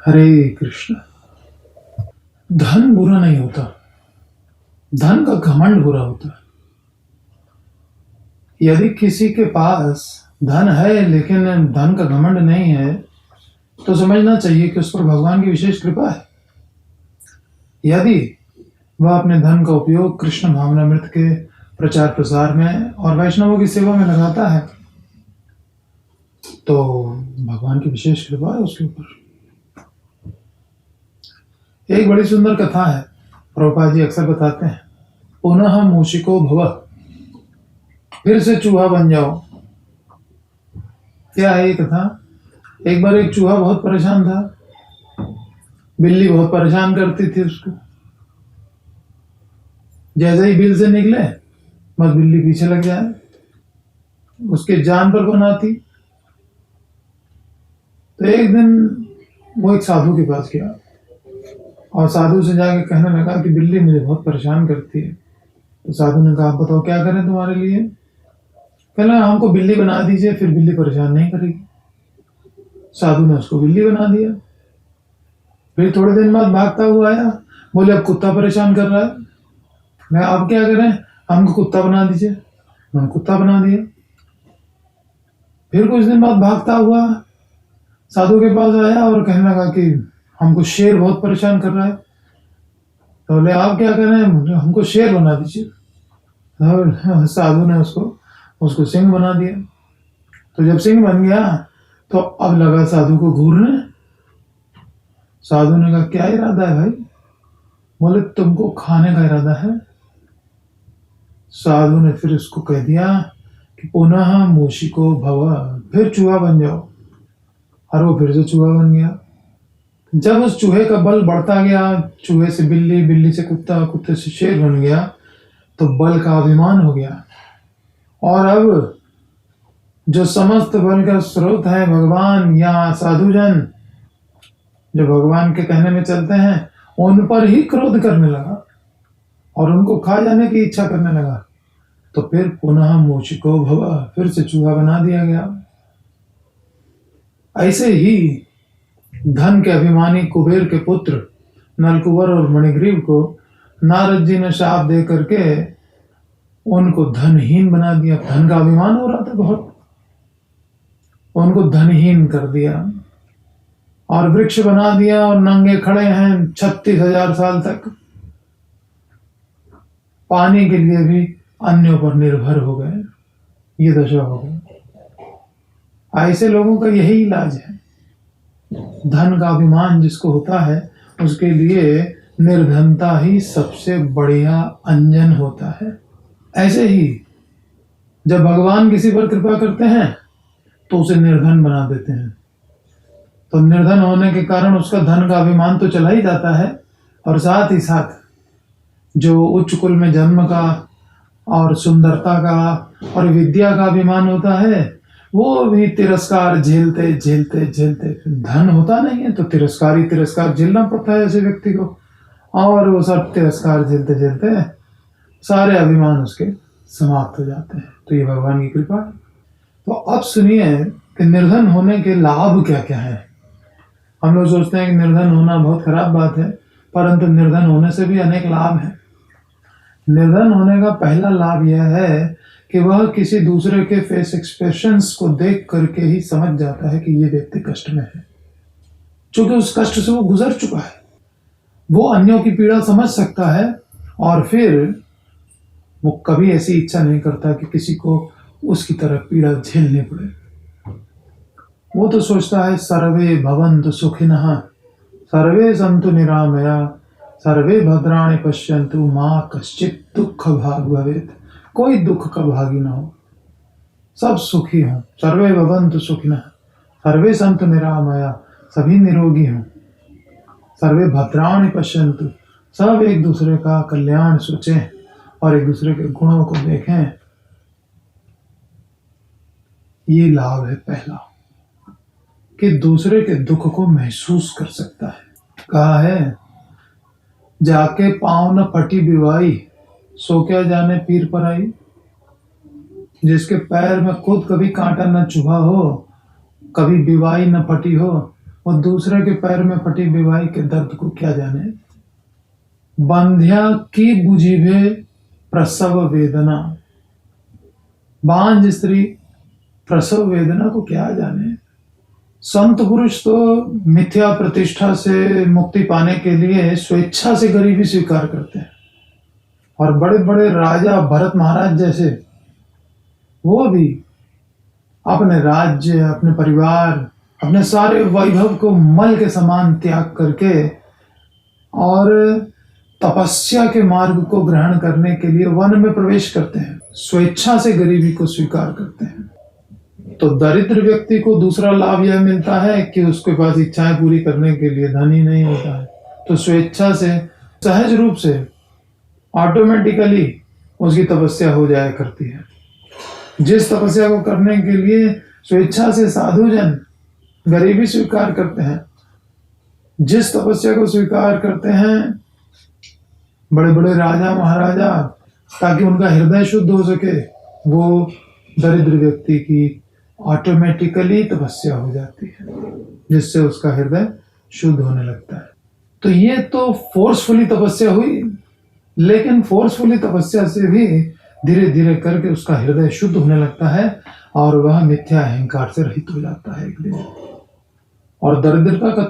हरे कृष्ण। धन बुरा नहीं होता, धन का घमंड बुरा होता है। यदि किसी के पास धन है लेकिन धन का घमंड नहीं है तो समझना चाहिए कि उस पर भगवान की विशेष कृपा है। यदि वह अपने धन का उपयोग कृष्ण भावनामृत के प्रचार प्रसार में और वैष्णवों की सेवा में लगाता है तो भगवान की विशेष कृपा है उसके ऊपर। एक बड़ी सुंदर कथा है, प्रभुपाद जी अक्सर बताते हैं, पुनः मूषिको भव, फिर से चूहा बन जाओ। क्या है ये कथा? एक बार एक चूहा बहुत परेशान था, बिल्ली बहुत परेशान करती थी उसको। जैसे ही बिल से निकले बस बिल्ली पीछे लग जाए, उसके जान पर बनाती। तो एक दिन वो एक साधु के पास गया और साधु से जाके कहने लगा कि बिल्ली मुझे बहुत परेशान करती है। तो साधु ने कहा, आप बताओ क्या करें तुम्हारे लिए? कहना, हमको बिल्ली बना दीजिए, फिर बिल्ली परेशान नहीं करेगी। साधु ने उसको बिल्ली बना दिया। फिर थोड़े दिन बाद भागता हुआ आया, बोले अब कुत्ता परेशान कर रहा है। मैं अब क्या करें? हमको कुत्ता बना दीजिए। मैंने कुत्ता बना दिया। फिर कुछ दिन बाद भागता हुआ साधु के पास आया और कहने लगा कि हमको शेर बहुत परेशान कर रहा है। तो बोले आप क्या करें? हमको शेर बना दीजिए। और साधु ने उसको सिंह बना दिया। तो जब सिंह बन गया तो अब लगा साधु को घूरने। साधु ने कहा, क्या इरादा है भाई? बोले तुमको खाने का इरादा है। साधु ने फिर उसको कह दिया कि पुनः मूषिको भव, फिर चूहा बन जाओ। और वो फिर से चूहा बन गया। जब उस चूहे का बल बढ़ता गया, चूहे से बिल्ली, बिल्ली से कुत्ता, कुत्ते से शेर बन गया, तो बल का अभिमान हो गया। और अब जो समस्त बल का स्रोत है भगवान या साधुजन, जो भगवान के कहने में चलते हैं, उन पर ही क्रोध करने लगा और उनको खा जाने की इच्छा करने लगा। तो फिर पुनः मूषिको भव, फिर से चूहा बना दिया गया। ऐसे ही धन के अभिमानी कुबेर के पुत्र नलकुबर और मणिग्रीव को नारद जी ने शाप दे करके उनको धनहीन बना दिया। धन का अभिमान हो रहा था बहुत, उनको धनहीन कर दिया और वृक्ष बना दिया और नंगे खड़े हैं 36,000 साल तक। पानी के लिए भी अन्यों पर निर्भर हो गए। ये दशा हो गई। ऐसे लोगों का यही इलाज है। धन का अभिमान जिसको होता है उसके लिए निर्धनता ही सबसे बढ़िया अंजन होता है। ऐसे ही जब भगवान किसी पर कृपा करते हैं तो उसे निर्धन बना देते हैं। तो निर्धन होने के कारण उसका धन का अभिमान तो चला ही जाता है और साथ ही साथ जो उच्च कुल में जन्म का और सुंदरता का और विद्या का अभिमान होता है वो भी तिरस्कार झेलते झेलते झेलते, धन होता नहीं है तो तिरस्कार ही तिरस्कार झेलना पड़ता है ऐसे व्यक्ति को। और वो सब तिरस्कार झेलते झेलते सारे अभिमान उसके समाप्त हो जाते हैं। तो ये भगवान की कृपा है। तो अब सुनिए कि निर्धन होने के लाभ क्या क्या है। हम लोग सोचते हैं कि निर्धन होना बहुत खराब बात है, परंतु निर्धन होने से भी अनेक लाभ हैं। निर्धन होने का पहला लाभ यह है कि वह किसी दूसरे के फेस एक्सप्रेशंस को देख करके ही समझ जाता है कि ये व्यक्ति कष्ट में है। क्योंकि उस कष्ट से वो गुजर चुका है, वो अन्यों की पीड़ा समझ सकता है और फिर वो कभी ऐसी इच्छा नहीं करता कि किसी को उसकी तरह पीड़ा झेलनी पड़े। वो तो सोचता है सर्वे भवन्तु सुखिनः, सर्वे सन्तु निरामया, सर्वे भद्राणि पश्यन्तु माँ कश्चित् दुःख भाग् भवेत्। कोई दुख का भागी ना हो, सब सुखी हों। सर्वे भवन्तु सुखिनः, सर्वे सन्तु निरामया, सभी निरोगी हों। सर्वे भद्राणि पश्यन्तु, सब एक दूसरे का कल्याण सोचें और एक दूसरे के गुणों को देखें। ये लाभ है पहला कि दूसरे के दुख को महसूस कर सकता है। कहा है, जाके पाँव न फटी बिवाई, सो क्या जाने पीर पर आई। जिसके पैर में खुद कभी कांटा न चुभा हो, कभी बिवाई न फटी हो, और दूसरे के पैर में फटी विवाही के दर्द को क्या जाने। बंध्या की बुझिबे प्रसव वेदना, बांझ स्त्री प्रसव वेदना को क्या जाने। संत पुरुष तो मिथ्या प्रतिष्ठा से मुक्ति पाने के लिए स्वेच्छा से गरीबी स्वीकार करते हैं, और बड़े बड़े राजा भरत महाराज जैसे वो भी अपने राज्य, अपने परिवार, अपने सारे वैभव को मल के समान त्याग करके और तपस्या के मार्ग को ग्रहण करने के लिए वन में प्रवेश करते हैं, स्वेच्छा से गरीबी को स्वीकार करते हैं। तो दरिद्र व्यक्ति को दूसरा लाभ यह मिलता है कि उसके पास इच्छाएं पूरी करने के लिए धन ही नहीं होता है, तो स्वेच्छा से, सहज रूप से, ऑटोमेटिकली उसकी तपस्या हो जाया करती है। जिस तपस्या को करने के लिए स्वेच्छा से साधुजन गरीबी स्वीकार करते हैं, जिस तपस्या को स्वीकार करते हैं बड़े बड़े राजा महाराजा ताकि उनका हृदय शुद्ध हो सके, वो दरिद्र व्यक्ति की ऑटोमेटिकली तपस्या हो जाती है, जिससे उसका हृदय शुद्ध होने लगता है। तो ये तो फोर्सफुली तपस्या हुई, लेकिन फोर्सफुली तपस्या से भी धीरे धीरे करके उसका हृदय शुद्ध होने लगता है और वह मिथ्या अहंकार से रहित हो जाता है एक दिन। और दरिद्रता का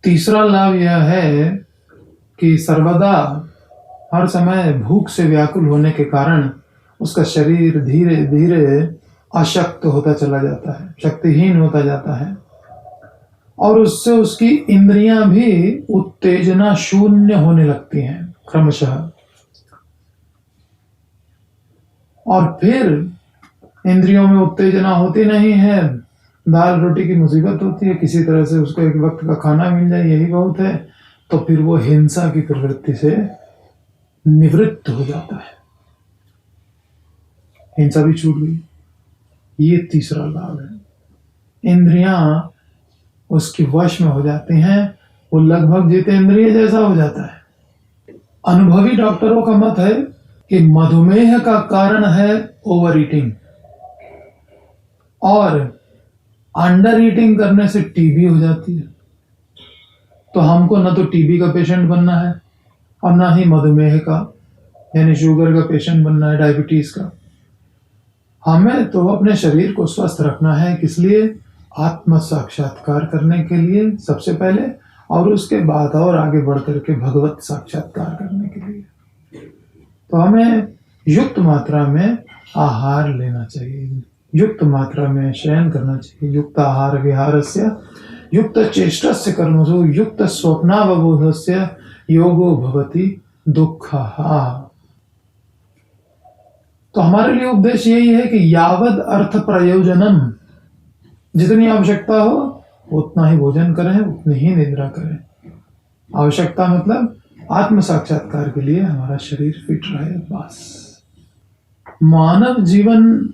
तीसरा लाभ यह है कि सर्वदा हर समय भूख से व्याकुल होने के कारण उसका शरीर धीरे धीरे अशक्त होता चला जाता है, शक्तिहीन होता जाता है, और उससे उसकी इंद्रियां भी उत्तेजना शून्य होने लगती हैं क्रमशः। और फिर इंद्रियों में उत्तेजना होती नहीं है, दाल रोटी की मुसीबत होती है, किसी तरह से उसको एक वक्त का खाना मिल जाए यही बहुत है, तो फिर वो हिंसा की प्रवृत्ति से निवृत्त हो जाता है, हिंसा भी छूट गई। ये तीसरा लाभ है। इंद्रियां उसकी वश में हो जाती हैं, वो लगभग जितेंद्रिय जैसा हो जाता है। अनुभवी डॉक्टरों का मत है कि मधुमेह का कारण है ओवर ईटिंग, और अंडर ईटिंग करने से टीबी हो जाती है। तो हमको न तो टीबी का पेशेंट बनना है और ना ही मधुमेह का यानी शुगर का पेशेंट बनना है, डायबिटीज का। हमें तो अपने शरीर को स्वस्थ रखना है, किस लिए? आत्म साक्षात्कार करने के लिए सबसे पहले, और उसके बाद और आगे बढ़ करके भगवत साक्षात्कार करने के लिए। तो हमें युक्त मात्रा में आहार लेना चाहिए, युक्त मात्रा में शयन करना चाहिए। युक्त आहार विहारस्य युक्त चेष्टस्य कर्मसु युक्त स्वप्नावबोधस्य योगो भवति दुःखः। तो हमारे लिए उद्देश्य यही है कि यावद अर्थ प्रयोजनम, जितनी आवश्यकता हो उतना ही भोजन करें, उतनी ही निद्रा करें। आवश्यकता मतलब आत्म साक्षात्कार के लिए हमारा शरीर फिट रहे, बस। मानव जीवन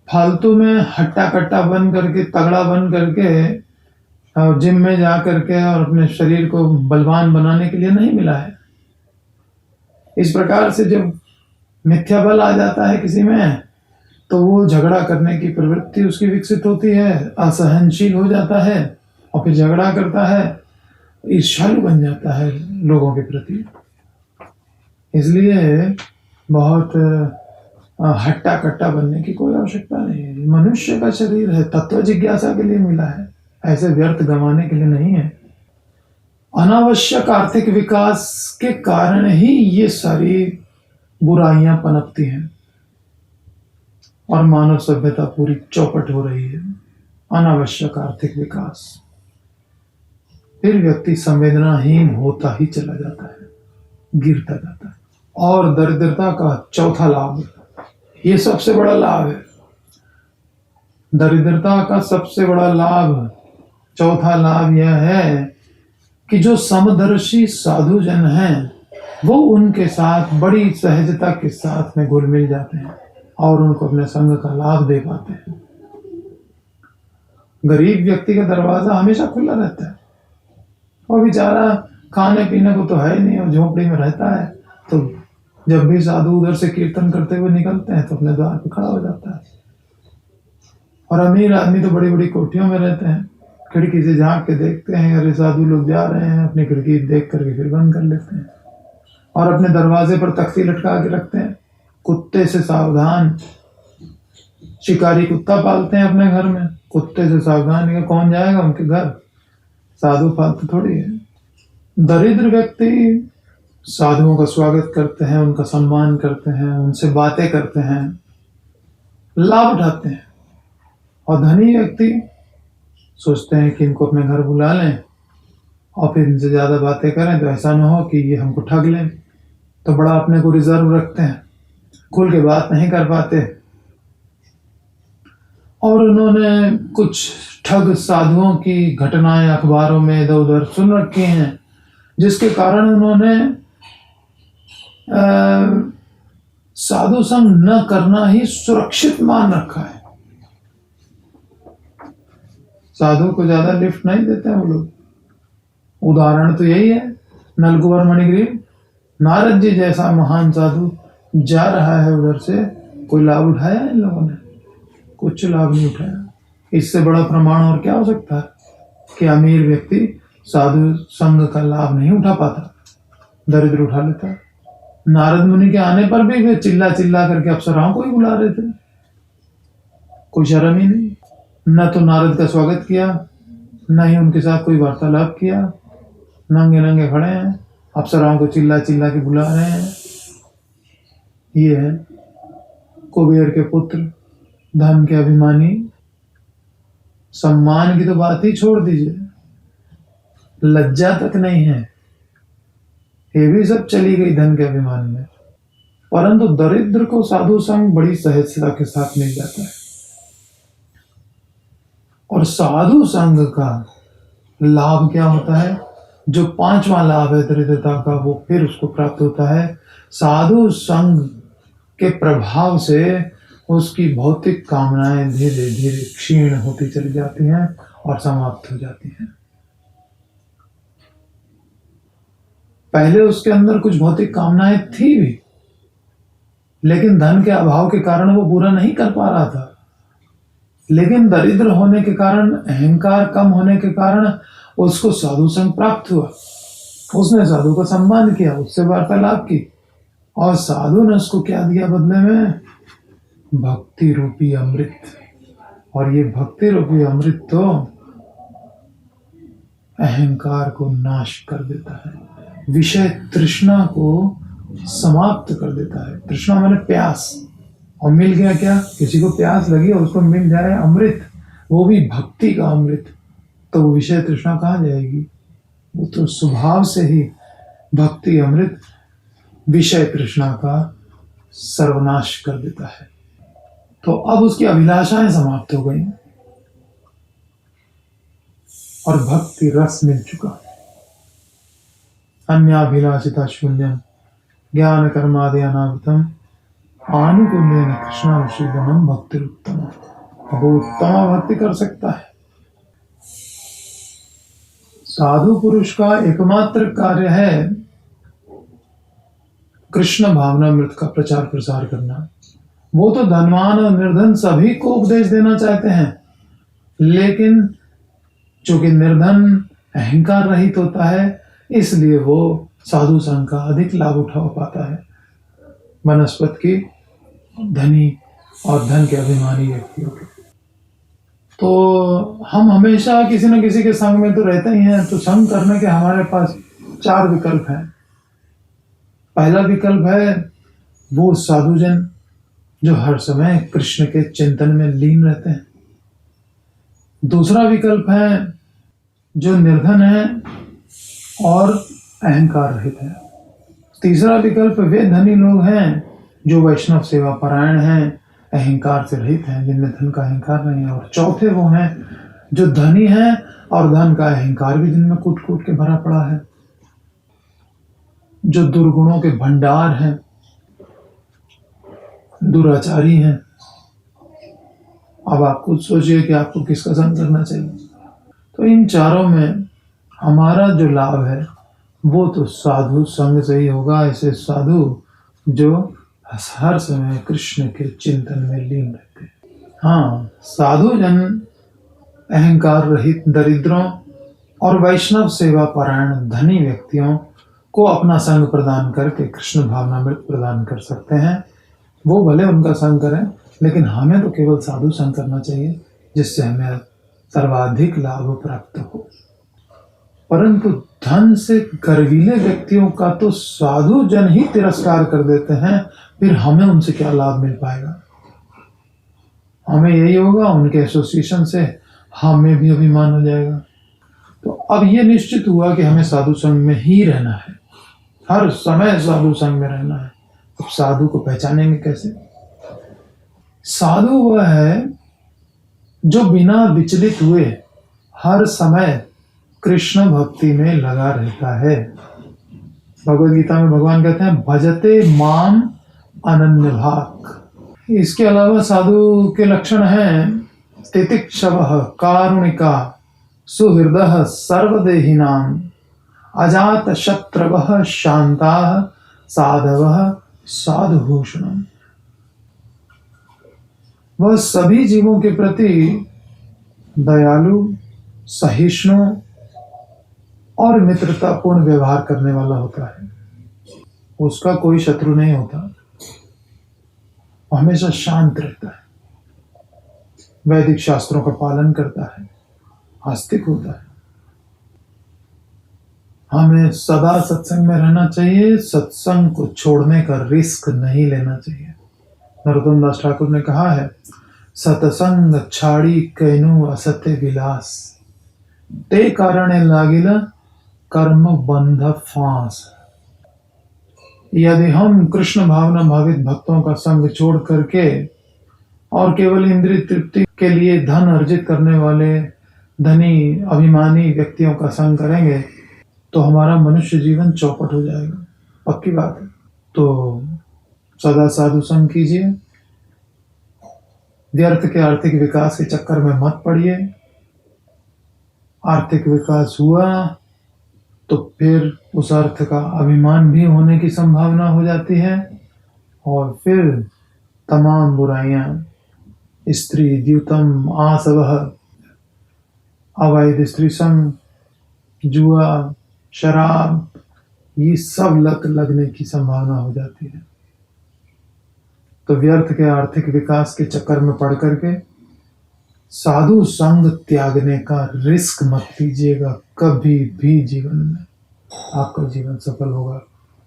फालतू में हट्टा कट्टा बन करके, तगड़ा बन करके जिम में जा करके और अपने शरीर को बलवान बनाने के लिए नहीं मिला है। इस प्रकार से जब मिथ्या बल आ जाता है किसी में, तो वो झगड़ा करने की प्रवृत्ति उसकी विकसित होती है, असहनशील हो जाता है और फिर झगड़ा करता है, ईर्ष्यालु बन जाता है लोगों के प्रति। इसलिए बहुत हट्टा कट्टा बनने की कोई आवश्यकता नहीं है। मनुष्य का शरीर है, तत्व जिज्ञासा के लिए मिला है, ऐसे व्यर्थ गंवाने के लिए नहीं है। अनावश्यक आर्थिक विकास के कारण ही ये सारी बुराइयां पनपती हैं और मानव सभ्यता पूरी चौपट हो रही है। अनावश्यक आर्थिक विकास, फिर व्यक्ति संवेदनाहीन होता ही चला जाता है, गिरता जाता है। और दरिद्रता का चौथा लाभ, ये सबसे बड़ा लाभ है। दरिद्रता का सबसे बड़ा लाभ, चौथा लाभ यह है कि जो समदर्शी साधुजन हैं वो उनके साथ बड़ी सहजता के साथ में घुल मिल जाते हैं और उनको अपने संग का लाभ दे पाते हैं। गरीब व्यक्ति का दरवाजा हमेशा खुला रहता है, और बेचारा खाने पीने को तो है नहीं और झोपड़ी में रहता है, तो जब भी साधु उधर से कीर्तन करते हुए निकलते हैं तो अपने द्वार पर खड़ा हो जाता है। और अमीर आदमी तो बड़ी बड़ी कोठियों में रहते हैं, खिड़की से झांक के देखते हैं, अरे साधु लोग जा रहे हैं, अपनी खिड़की देख करके फिर बंद कर लेते हैं। और अपने दरवाजे पर तख्ती लटका के रखते हैं, कुत्ते से सावधान। शिकारी कुत्ता पालते हैं अपने घर में, कुत्ते से सावधान है, कौन जाएगा उनके घर, साधु पालते थोड़ी है। दरिद्र व्यक्ति साधुओं का स्वागत करते हैं, उनका सम्मान करते हैं, उनसे बातें करते हैं, लाभ उठाते हैं। और धनी व्यक्ति सोचते हैं कि इनको अपने घर बुला लें और फिर इनसे ज़्यादा बातें करें तो ऐसा ना हो कि ये हमको ठग लें, तो बड़ा अपने को रिजर्व रखते हैं, खुल के बात नहीं कर पाते। और उन्होंने कुछ ठग साधुओं की घटनाएं अखबारों में इधर उधर सुन रखी हैं, जिसके कारण उन्होंने साधु संग न करना ही सुरक्षित मान रखा है। साधु को ज्यादा लिफ्ट नहीं देते हैं वो लोग। उदाहरण तो यही है, नलकुबर मणिग्रीव, नारद जी जैसा महान साधु जा रहा है उधर से, कोई लाभ उठाया इन लोगों ने? कुछ लाभ नहीं उठाया। इससे बड़ा प्रमाण और क्या हो सकता है कि अमीर व्यक्ति साधु संघ का लाभ नहीं उठा पाता, दरिद्र उठा लेता। नारद मुनि के आने पर भी वे चिल्ला चिल्ला करके अप्सराओं को ही बुला रहे थे, कोई शर्म ही नहीं। न तो नारद का स्वागत किया, न ही उनके साथ कोई वार्तालाप किया, नंगे नंगे खड़े हैं, अप्सराओं को चिल्ला चिल्ला के बुला रहे हैं। ये है कुबेर के पुत्र, धन के अभिमानी। सम्मान की तो बात ही छोड़ दीजिए, लज्जा तक नहीं है, ये भी सब चली गई धन के अभिमान में। परंतु दरिद्र को साधु संग बड़ी सहजता के साथ मिल जाता है। और साधु संग का लाभ क्या होता है? जो पांचवा लाभ है दरिद्रता का, वो फिर उसको प्राप्त होता है। साधु संग के प्रभाव से उसकी भौतिक कामनाएं धीरे धीरे क्षीण होती चली जाती हैं और समाप्त हो जाती हैं। पहले उसके अंदर कुछ भौतिक कामनाएं थी भी, लेकिन धन के अभाव के कारण वो पूरा नहीं कर पा रहा था। लेकिन दरिद्र होने के कारण, अहंकार कम होने के कारण उसको साधु संग प्राप्त हुआ। उसने साधु का सम्मान किया, उससे वार्तालाप की, और साधु ने उसको क्या दिया बदले में? भक्ति रूपी अमृत। और ये भक्ति रूपी अमृत तो अहंकार को नाश कर देता है, विषय तृष्णा को समाप्त कर देता है। तृष्णा माने प्यास, और मिल गया क्या? किसी को प्यास लगी और उसको मिल जाए अमृत, वो भी भक्ति का अमृत, तो वो विषय तृष्णा कहाँ जाएगी? वो तो स्वभाव से ही भक्ति अमृत विषय तृष्णा का सर्वनाश कर देता है। तो अब उसकी अभिलाषाएं समाप्त हो गई और भक्ति रस मिल चुका। अन्याभिलाषिता शून्यम ज्ञान कर्मादि अनावृतम आनुकूल्येन कृष्णानुशीलनम भक्ति उत्तम। वो उत्तम भक्ति कर सकता है। साधु पुरुष का एकमात्र कार्य है कृष्ण भावनामृत का प्रचार प्रसार करना। वो तो धनवान और निर्धन सभी को उपदेश देना चाहते हैं, लेकिन चूंकि निर्धन अहंकार रहित होता है, इसलिए वो साधु संघ का अधिक लाभ उठा पाता है वनस्पति की, धनी और धन के अभिमानी व्यक्तियों के। तो हम हमेशा किसी न किसी के संग में तो रहते ही हैं। तो संग करने के हमारे पास 4 विकल्प हैं। पहला विकल्प है वो साधुजन जो हर समय कृष्ण के चिंतन में लीन रहते हैं। दूसरा विकल्प है जो निर्धन है और अहंकार रहित है। तीसरा विकल्प वे धनी लोग हैं जो वैष्णव सेवा परायण हैं, अहंकार से रहित हैं, जिनमें धन का अहंकार नहीं है। और चौथे वो हैं जो धनी हैं और धन का अहंकार भी जिनमें कूट कूट के भरा पड़ा है, जो दुर्गुणों के भंडार हैं, दुराचारी हैं। अब आप खुद सोचिए कि आपको किसका संग करना चाहिए। तो इन चारों में हमारा जो लाभ है वो तो साधु संग से ही होगा। ऐसे साधु जो हर समय कृष्ण के चिंतन में लीन रहते हैं। हाँ, साधु जन अहंकार रहित दरिद्रों और वैष्णव सेवा परायण धनी व्यक्तियों को अपना संग प्रदान करके कृष्ण भावनामृत प्रदान कर सकते हैं। वो भले उनका संग करें, लेकिन हमें तो केवल साधु संग करना चाहिए जिससे हमें सर्वाधिक लाभ प्राप्त हो। परंतु धन से गर्वीले व्यक्तियों का तो साधु जन ही तिरस्कार कर देते हैं, फिर हमें उनसे क्या लाभ मिल पाएगा? हमें यही होगा, उनके एसोसिएशन से हमें भी अभिमान हो जाएगा। तो अब ये निश्चित हुआ कि हमें साधु संग में ही रहना है, हर समय साधु संग में रहना है। अब साधु को पहचानेंगे कैसे? साधु वह है जो बिना विचलित हुए हर समय कृष्ण भक्ति में लगा रहता है। भगवद गीता में भगवान कहते हैं भजते माम अनन्य भाग। इसके अलावा साधु के लक्षण हैं तितिक्षवः कारुणिका सुहृदः सर्वदेहिनां अजात शत्रवः शांताः साधवः साधुभूषणम्। वह सभी जीवों के प्रति दयालु, सहिष्णु और मित्रतापूर्ण व्यवहार करने वाला होता है। उसका कोई शत्रु नहीं होता, वो हमेशा शांत रहता है, वैदिक शास्त्रों का पालन करता है, आस्तिक होता है। हमें सदा सत्संग में रहना चाहिए, सत्संग को छोड़ने का रिस्क नहीं लेना चाहिए। नरोत्तम दास ठाकुर ने कहा है सतसंग छाड़ी कैनु असत्य विलास, ते कारणे लागिला कर्म बंध फांस। यदि हम कृष्ण भावना भावित भक्तों का संग छोड़ करके और केवल इंद्रिय तृप्ति के लिए धन अर्जित करने वाले धनी अभिमानी व्यक्तियों का संग करेंगे तो हमारा मनुष्य जीवन चौपट हो जाएगा, पक्की बात है। तो सदा साधु संग कीजिए, व्यर्थ के आर्थिक विकास के चक्कर में मत पड़िए। आर्थिक विकास हुआ तो फिर उस अर्थ का अभिमान भी होने की संभावना हो जाती है और फिर तमाम बुराइयां, स्त्री द्यूतम आसवह, अवैध स्त्री संग, जुआ, शराब, ये सब लत लगने की संभावना हो जाती है। तो व्यर्थ के आर्थिक विकास के चक्कर में पड़ करके साधु संग त्यागने का रिस्क मत लीजिएगा कभी भी। जीवन में आपका जीवन सफल होगा।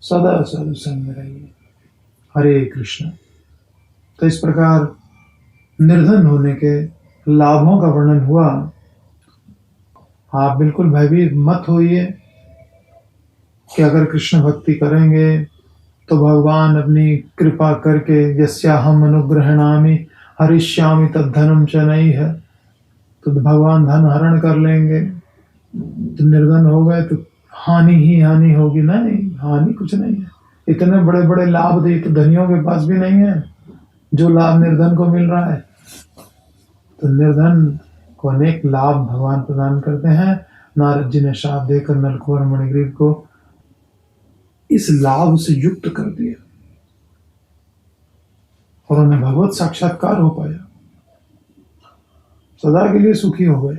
सदा साधु संग में रहिए। हरे कृष्ण। तो इस प्रकार निर्धन होने के लाभों का वर्णन हुआ। आप बिल्कुल भयभीत मत होइए कि अगर कृष्ण भक्ति करेंगे तो भगवान अपनी कृपा करके यस्याहम अनुग्रहणामि हरिष्यामि तद्धनम च नहीं है, तो भगवान धन हरण कर लेंगे, तो निर्धन हो गए तो हानि ही हानि होगी। नहीं, हानि कुछ नहीं है। इतने बड़े बड़े लाभ दे तो धनियों के पास भी नहीं है जो लाभ निर्धन को मिल रहा है। तो निर्धन को अनेक लाभ भगवान प्रदान करते हैं। नारद जी ने शाप देकर नलकुबर मणिग्रीव को इस लाभ से युक्त कर दिया और उन्हें भगवत साक्षात्कार हो पाया, सदा के लिए सुखी हो गए।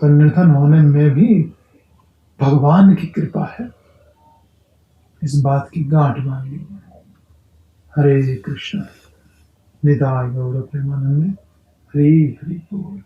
तो निर्धन होने में भी भगवान की कृपा है, इस बात की गांठ बांध ली। हरे कृष्ण। निताय गौर प्रेमानंद। हरि हरि बोल।